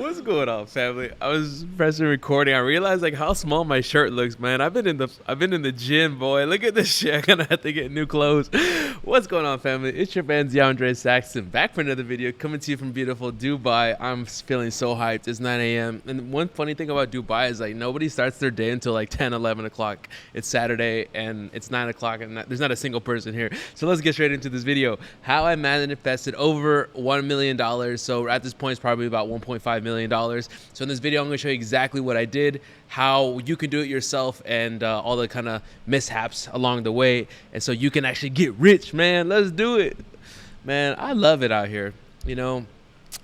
What's going on, family? I was pressing recording. I realized like how small my shirt looks, man. I've been in the gym, boy. Look at this shit. I'm gonna have to get new clothes. What's going on, family? It's your man DeAndre Saxton back for another video, coming to you from beautiful Dubai. I'm feeling so hyped. It's 9 a.m. And one funny thing about Dubai is like nobody starts their day until like 10, 11 o'clock. It's Saturday and it's 9 o'clock and there's not a single person here. So let's get straight into this video. How I manifested over $1 million. So at this point, it's probably about $1.5 million. So in this video, I'm going to show you exactly what I did, how you can do it yourself, and all the kind of mishaps along the way. And so you can actually get rich, man. Let's do it. Man, I love it out here. You know,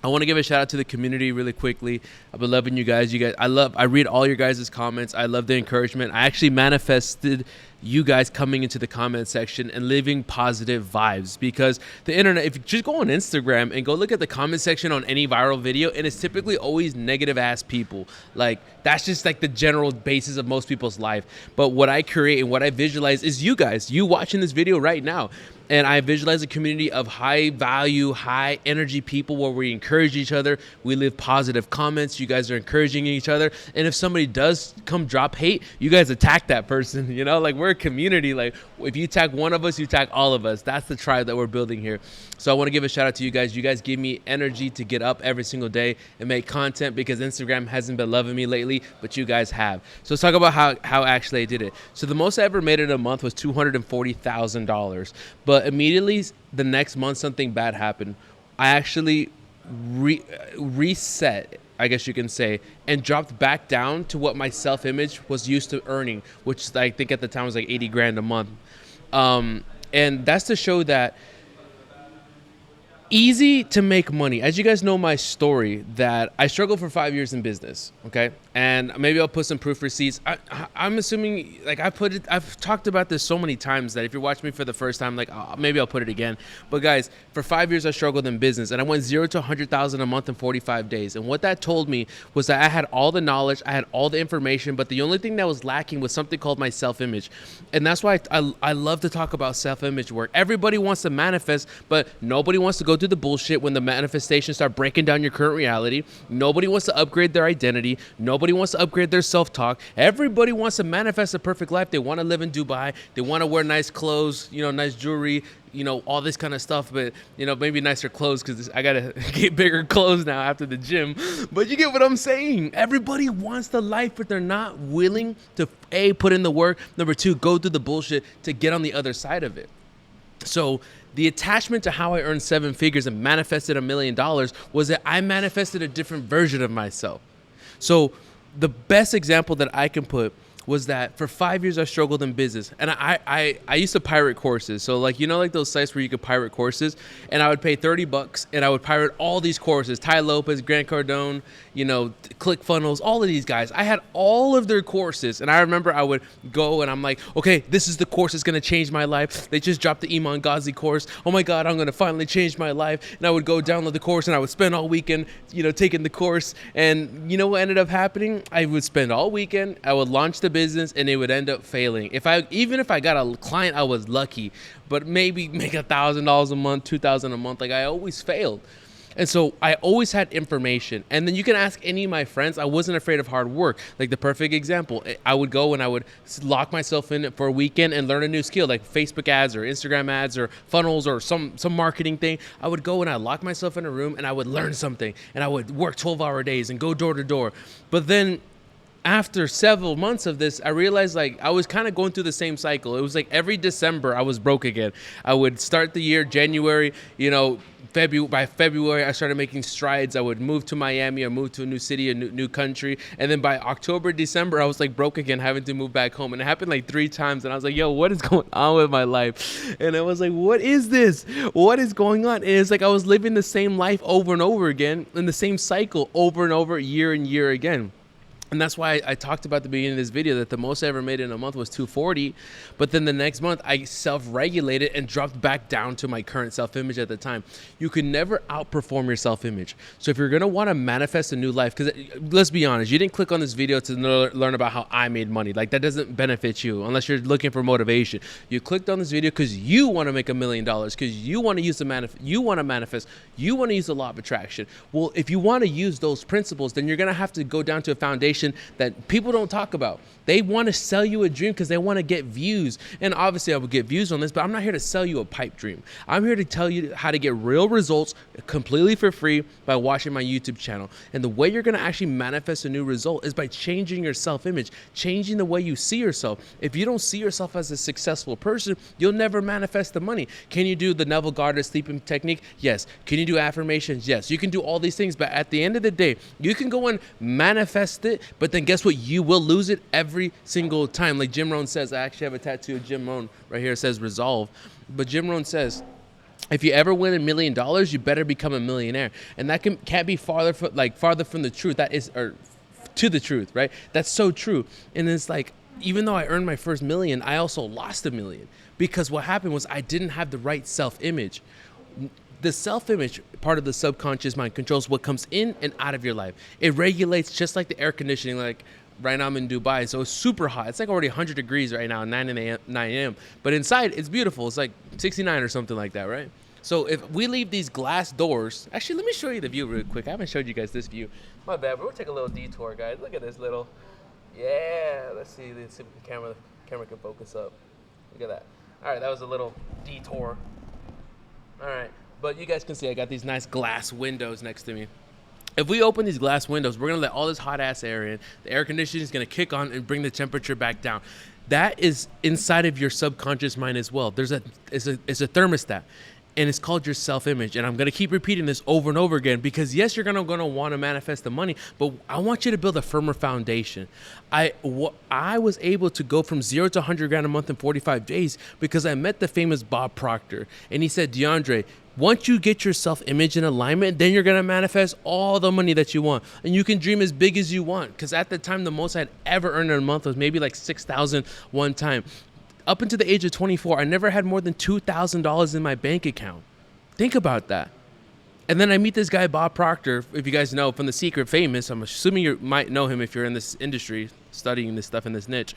I want to give a shout out to the community really quickly. I've been loving you guys. I read all your guys' comments. I love the encouragement. I actually manifested you guys coming into the comment section and living positive vibes, because the internet, if you just go on Instagram and go look at the comment section on any viral video, and it's typically always negative ass people. Like that's just like the general basis of most people's life. But what I create and what I visualize is you guys, you watching this video right now. And I visualize a community of high value, high energy people where we encourage each other. We leave positive comments. You guys are encouraging each other. And if somebody does come drop hate, you guys attack that person. You know, like we're a community. Like if you attack one of us, you attack all of us. That's the tribe that we're building here. So I want to give a shout out to you guys. You guys give me energy to get up every single day and make content, because Instagram hasn't been loving me lately, but you guys have. So let's talk about how actually I did it. So the most I ever made in a month was $240,000. But immediately the next month, something bad happened. I actually reset, I guess you can say, and dropped back down to what my self-image was used to earning, which I think at the time was like 80 grand a month. And that's to show that easy to make money. As you guys know my story, that I struggled for 5 years in business, okay? And maybe I'll put some proof receipts. I'm assuming, like I've talked about this so many times that if you're watching me for the first time, like maybe I'll put it again. But guys, for 5 years I struggled in business, and I went 0 to 100,000 a month in 45 days. And what that told me was that I had all the knowledge, I had all the information, but the only thing that was lacking was something called my self-image. And that's why I love to talk about self-image work. Everybody wants to manifest, but nobody wants to go through the bullshit when the manifestations start breaking down your current reality. Nobody wants to upgrade their identity. Nobody wants to upgrade their self-talk. Everybody wants to manifest a perfect life. They want to live in Dubai. They want to wear nice clothes, you know, nice jewelry, you know, all this kind of stuff. But, you know, maybe nicer clothes, because I got to get bigger clothes now after the gym. But you get what I'm saying. Everybody wants the life, but they're not willing to, A, put in the work. Number 2, go through the bullshit to get on the other side of it. So the attachment to how I earned 7 figures and manifested $1 million was that I manifested a different version of myself. So the best example that I can put was that for 5 years I struggled in business, and I used to pirate courses. So like, you know, like those sites where you could pirate courses, and I would pay $30 and I would pirate all these courses, Ty Lopez, Grant Cardone, you know, ClickFunnels, all of these guys. I had all of their courses, and I remember I would go and I'm like, okay, this is the course that's going to change my life. They just dropped the Iman Ghazi course. Oh my God, I'm going to finally change my life. And I would go download the course, and I would spend all weekend, you know, taking the course. And you know what ended up happening? I would spend all weekend, I would launch the business, and it would end up failing. Even if I got a client, I was lucky, but maybe make $1,000 a month, $2,000 a month. Like I always failed. And so I always had information. And then you can ask any of my friends. I wasn't afraid of hard work. Like the perfect example, I would go and I would lock myself in for a weekend and learn a new skill, like Facebook ads or Instagram ads or funnels or some marketing thing. I would go and I lock myself in a room and I would learn something, and I would work 12-hour days and go door to door. But then after several months of this, I realized like I was kind of going through the same cycle. It was like every December I was broke again. I would start the year January, you know, by February, I started making strides. I would move to Miami or move to a new city, a new country. And then by October, December, I was like broke again, having to move back home. And it happened like 3 times. And I was like, yo, what is going on with my life? And I was like, what is this? What is going on? And it's like I was living the same life over and over again, in the same cycle over and over, year and year again. And that's why I talked about at the beginning of this video that the most I ever made in a month was 240. But then the next month I self-regulated and dropped back down to my current self-image at the time. You can never outperform your self-image. So if you're going to want to manifest a new life, because let's be honest, you didn't click on this video to learn about how I made money. Like, that doesn't benefit you unless you're looking for motivation. You clicked on this video because you want to make $1 million, because you want to use you want to manifest, you want to use the law of attraction. Well, if you want to use those principles, then you're going to have to go down to a foundation that people don't talk about. They want to sell you a dream because they want to get views. And obviously I will get views on this, but I'm not here to sell you a pipe dream. I'm here to tell you how to get real results completely for free by watching my YouTube channel. And the way you're going to actually manifest a new result is by changing your self-image, changing the way you see yourself. If you don't see yourself as a successful person, you'll never manifest the money. Can you do the Neville Goddard sleeping technique? Yes. Can you do affirmations? Yes. You can do all these things, but at the end of the day, you can go and manifest it, but then guess what? You will lose it every single time. Like Jim Rohn says, I actually have a tattoo of Jim Rohn right here. It says resolve. But Jim Rohn says, if you ever win $1 million, you better become a millionaire. And that can't be farther from the truth. That is, or to the truth, right? That's so true. And it's like, even though I earned my first $1 million, I also lost $1 million, because what happened was I didn't have the right self-image. The self-image part of the subconscious mind controls what comes in and out of your life. It regulates just like the air conditioning. Like right now I'm in Dubai, so it's super hot. It's like already 100 degrees right now, 9 a.m. But inside it's beautiful. It's like 69 or something like that, right? So if we leave these glass doors, actually, let me show you the view real quick. I haven't showed you guys this view. My bad, but we'll take a little detour, guys. Look at this little, yeah. Let's see if the camera can focus up. Look at that. All right, that was a little detour. All right. But you guys can see I got these nice glass windows next to me. If we open these glass windows, we're going to let all this hot ass air in. The air conditioning is going to kick on and bring the temperature back down. That is inside of your subconscious mind as well. It's a thermostat, and it's called your self-image. And I'm going to keep repeating this over and over again, because yes, you're going to want to manifest the money, but I want you to build a firmer foundation. I was able to go from 0 to 100 grand a month in 45 days because I met the famous Bob Proctor, and he said, DeAndre, once you get your self-image in alignment, then you're going to manifest all the money that you want. And you can dream as big as you want. Because at the time, the most I'd ever earned in a month was maybe like $6,000 one time. Up until the age of 24, I never had more than $2,000 in my bank account. Think about that. And then I meet this guy, Bob Proctor, if you guys know, from The Secret Famous. I'm assuming you might know him if you're in this industry, studying this stuff in this niche.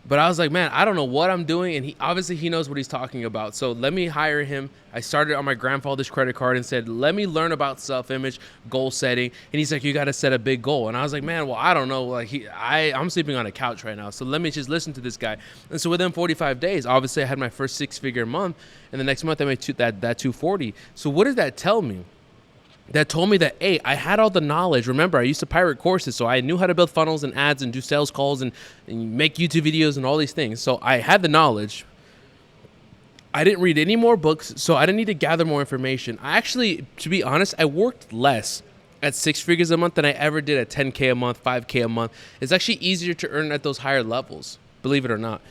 But I was like, man, I don't know what I'm doing. And he knows what he's talking about. So let me hire him. I started on my grandfather's credit card and said, let me learn about self-image, goal setting. And he's like, you got to set a big goal. And I was like, man, well, I don't know. Like I'm sleeping on a couch right now. So let me just listen to this guy. And so within 45 days, obviously I had my first 6-figure month. And the next month I made that 240. So what does that tell me? That told me that, hey, I had all the knowledge. Remember, I used to pirate courses, so I knew how to build funnels and ads and do sales calls and make YouTube videos and all these things. So I had the knowledge. I didn't read any more books, so I didn't need to gather more information. I actually, to be honest, I worked less at 6 figures a month than I ever did at 10K a month, 5K a month. It's actually easier to earn at those higher levels, believe it or not.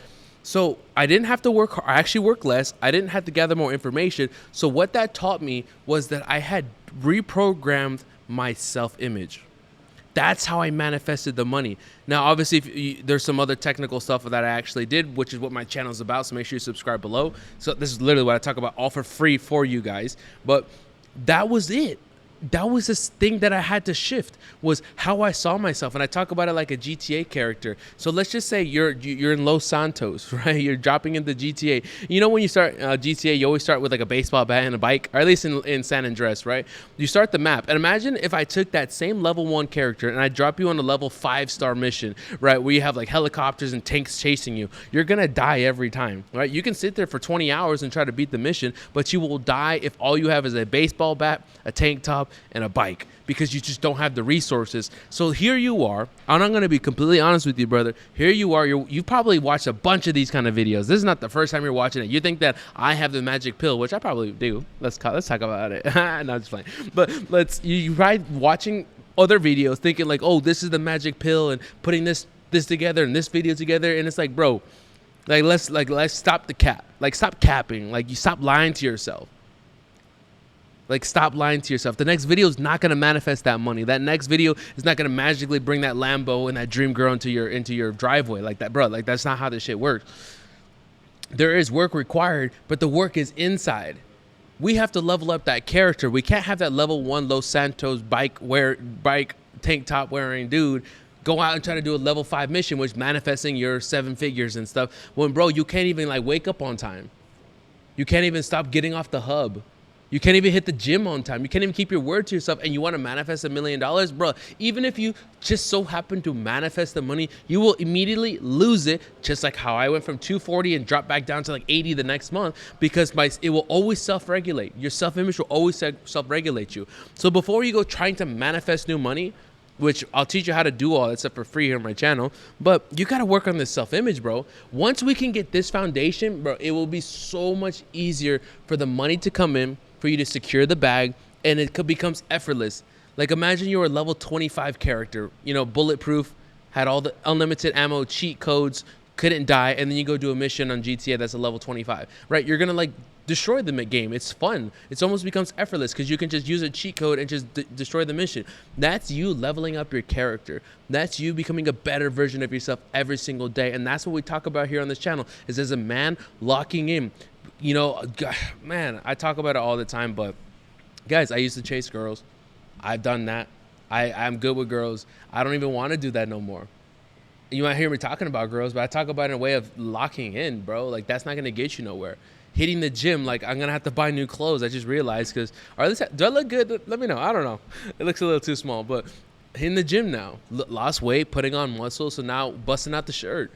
So I didn't have to work hard. I actually worked less. I didn't have to gather more information. So what that taught me was that I had reprogrammed my self-image. That's how I manifested the money. Now, obviously, there's some other technical stuff that I actually did, which is what my channel is about. So make sure you subscribe below. So this is literally what I talk about, all for free for you guys. But that was it. That was this thing that I had to shift, was how I saw myself. And I talk about it like a GTA character. So let's just say you're in Los Santos, right? You're dropping into GTA. You know, when you start GTA, you always start with like a baseball bat and a bike, or at least in San Andreas, right? You start the map. And imagine if I took that same level 1 character and I drop you on a level 5-star mission, right? Where you have like helicopters and tanks chasing you. You're going to die every time, right? You can sit there for 20 hours and try to beat the mission, but you will die if all you have is a baseball bat, a tank top, and a bike, because you just don't have the resources. So here you are, and I'm going to be completely honest with you, brother. Here you are. You've probably watched a bunch of these kind of videos. This is not the first time you're watching it. You think that I have the magic pill, which I probably do. Let's talk about it. No, I'm just playing. But you try watching other videos thinking like, oh, this is the magic pill, and putting this together and this video together, and it's like, bro, let's stop the cap. Like, stop capping. Like, you stop lying to yourself. Like, stop lying to yourself. The next video is not gonna manifest that money. That next video is not gonna magically bring that Lambo and that dream girl into your driveway like that, bro. Like, that's not how this shit works. There is work required, but the work is inside. We have to level up that character. We can't have that level 1 Los Santos bike tank top wearing dude go out and try to do a level 5 mission, which manifesting your 7 figures and stuff. When, bro, you can't even like wake up on time. You can't even stop getting off the hub. You can't even hit the gym on time. You can't even keep your word to yourself, and you want to manifest $1 million, bro. Even if you just so happen to manifest the money, you will immediately lose it, just like how I went from 240 and dropped back down to like 80 the next month, because it will always self-regulate. Your self-image will always self-regulate you. So before you go trying to manifest new money, which I'll teach you how to do all that stuff for free here on my channel, but you got to work on this self-image, bro. Once we can get this foundation, bro, it will be so much easier for the money to come in, for you to secure the bag, and it becomes effortless. Like, imagine you're a level 25 character, you know, bulletproof, had all the unlimited ammo, cheat codes, couldn't die, and then you go do a mission on GTA that's a level 25, right? You're gonna like destroy the game. It's fun. It almost becomes effortless because you can just use a cheat code and just destroy the mission. That's you leveling up your character. That's you becoming a better version of yourself every single day. And that's what we talk about here on this channel, is as a man locking in. You know, man, I talk about it all the time, but guys, I used to chase girls. I've done that. I'm good with girls. I don't even want to do that no more. You might hear me talking about girls, but I talk about it in a way of locking in, bro. Like, that's not going to get you nowhere. Hitting the gym, like, I'm going to have to buy new clothes. I just realized, because, do I look good? Let me know. I don't know. It looks a little too small, but hitting the gym now. Lost weight, putting on muscle, so now busting out the shirt.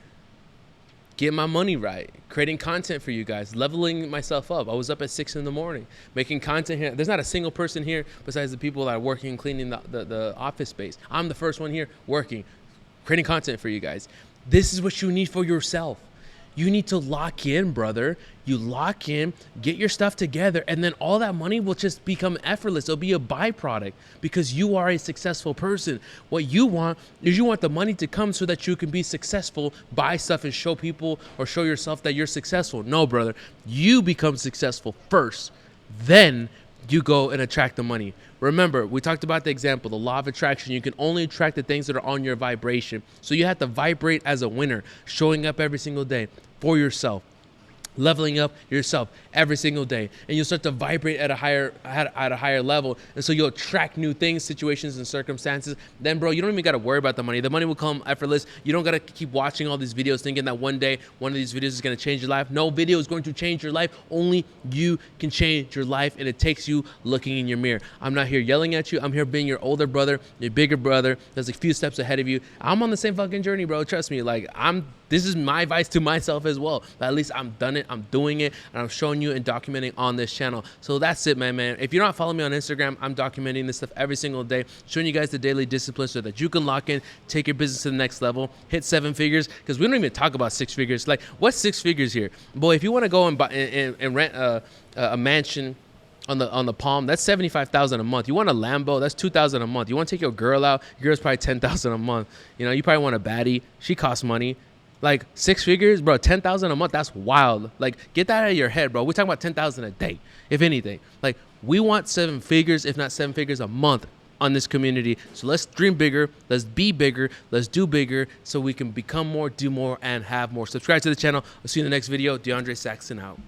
Getting my money right, creating content for you guys, leveling myself up. I was up at 6 in the morning, making content here. There's not a single person here besides the people that are working and cleaning the office space. I'm the first one here working, creating content for you guys. This is what you need for yourself. You need to lock in, brother. You lock in, get your stuff together, and then all that money will just become effortless. It'll be a byproduct because you are a successful person. What you want is you want the money to come so that you can be successful, buy stuff and show people or show yourself that you're successful. No, brother. You become successful first. Then you go and attract the money. Remember, we talked about the example, the law of attraction. You can only attract the things that are on your vibration. So you have to vibrate as a winner, showing up every single day for yourself, leveling up yourself every single day, and you'll start to vibrate at a higher level, and so you'll attract new things, situations, and circumstances. Then, bro, you don't even got to worry about the money. The money will come effortless. You don't got to keep watching all these videos thinking that one day one of these videos is going to change your life. No video is going to change your life. Only you can change your life, and it takes you looking in your mirror. I'm not here yelling at you. I'm here being your older brother, your bigger brother that's a few steps ahead of you. I'm on the same fucking journey, bro. Trust me. Like, this is my advice to myself as well. But at least I'm done it. I'm doing it, and I'm showing you and documenting on this channel. So that's it, man. If you're not following me on Instagram, I'm documenting this stuff every single day, showing you guys the daily discipline so that you can lock in, take your business to the next level, hit 7 figures. Because we don't even talk about 6 figures. Like, what's 6 figures here, boy? If you want to go and buy and rent a mansion on the Palm, that's $75,000 a month. You want a Lambo, that's $2,000 a month. You want to take your girl out, your girl's probably $10,000 a month. You know, you probably want a baddie, she costs money. Like, 6 figures, bro, $10,000 a month, that's wild. Like, get that out of your head, bro. We're talking about $10,000 a day, if anything. Like, we want 7 figures, if not 7 figures a month on this community. So let's dream bigger, let's be bigger, let's do bigger, so we can become more, do more, and have more. Subscribe to the channel. I'll see you in the next video. DeAndre Saxon out.